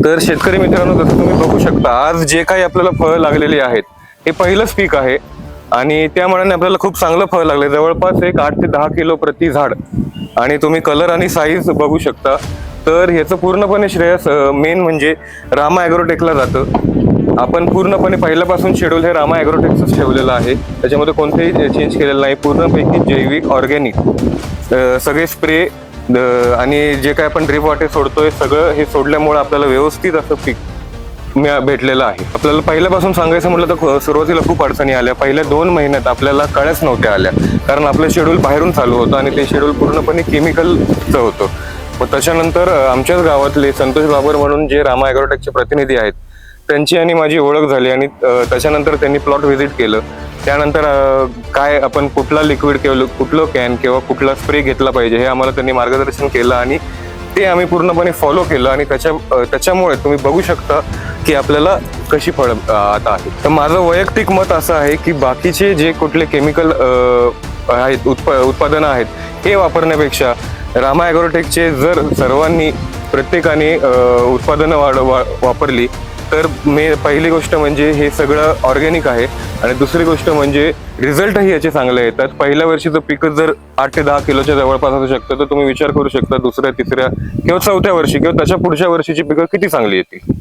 तर शेतकरी मित्रांनो, जसं तुम्ही बघू शकता, आज जे काही आपल्याला फळं लागलेली आहेत हे पहिलंच पीक आहे आणि त्या मानाने आपल्याला खूप चांगलं फळ लागले, जवळपास एक 8 ते 10 किलो प्रति झाड. आणि तुम्ही कलर आणि साईज बघू शकता. तर ह्याचं पूर्णपणे श्रेयस मेन म्हणजे रामा ॲग्रोटेकला जातं. आपण पूर्णपणे पहिल्यापासून शेड्यूल हे रामा ॲग्रोटेकचंच ठेवलेलं आहे, त्याच्यामध्ये कोणतेही चेंज केलेलं नाही. पूर्णपैकी जैविक ऑर्गॅनिक सगळे स्प्रे आणि जे काय आपण ड्रिप वाटे सोडतोय सगळं हे सोडल्यामुळे आपल्याला व्यवस्थित असं पीक भेटलेलं आहे. आपल्याला पहिल्यापासून सांगायचं म्हटलं तर सुरुवातीला खूप अडचणी आल्या. पहिल्या 2 महिन्यात आपल्याला कळ्याच नव्हत्या आल्या, कारण आपलं शेड्यूल बाहेरून चालू होतं आणि ते शेड्यूल पूर्णपणे केमिकलचं होतं. व त्याच्यानंतर आमच्याच गावातले संतोष बाबर म्हणून जे रामा ॲग्रोटेकचे प्रतिनिधी आहेत त्यांची आणि माझी ओळख झाली आणि त्याच्यानंतर त्यांनी प्लॉट व्हिजिट केलं. त्यानंतर काय आपण कुठला लिक्विड किंवा कुठलं कॅन किंवा कुठला स्प्रे घेतला पाहिजे हे आम्हाला त्यांनी मार्गदर्शन केलं आणि ते आम्ही पूर्णपणे फॉलो केलं आणि त्याच्यामुळे तुम्ही बघू शकता की आपल्याला कशी फळं आता आहे. तर माझं वैयक्तिक मत असं आहे की बाकीचे जे कुठले केमिकल आहेत उत्पादनं आहेत हे वापरण्यापेक्षा रामा ॲग्रोटेकचे जर सर्वांनी प्रत्येकाने उत्पादनं वापरली तर पहिली गोष्ट म्हणजे हे सगळं ऑर्गॅनिक आहे आणि दुसरी गोष्ट म्हणजे रिझल्टही याचे चांगले येतात. पहिल्या वर्षीचं पीकच जर 8 ते 10 किलोच्या जवळपास असू शकतं, तर तुम्ही विचार करू शकता दुसऱ्या, तिसऱ्या किंवा चौथ्या वर्षी किंवा त्याच्या पुढच्या वर्षीची पिकं किती चांगली येतील.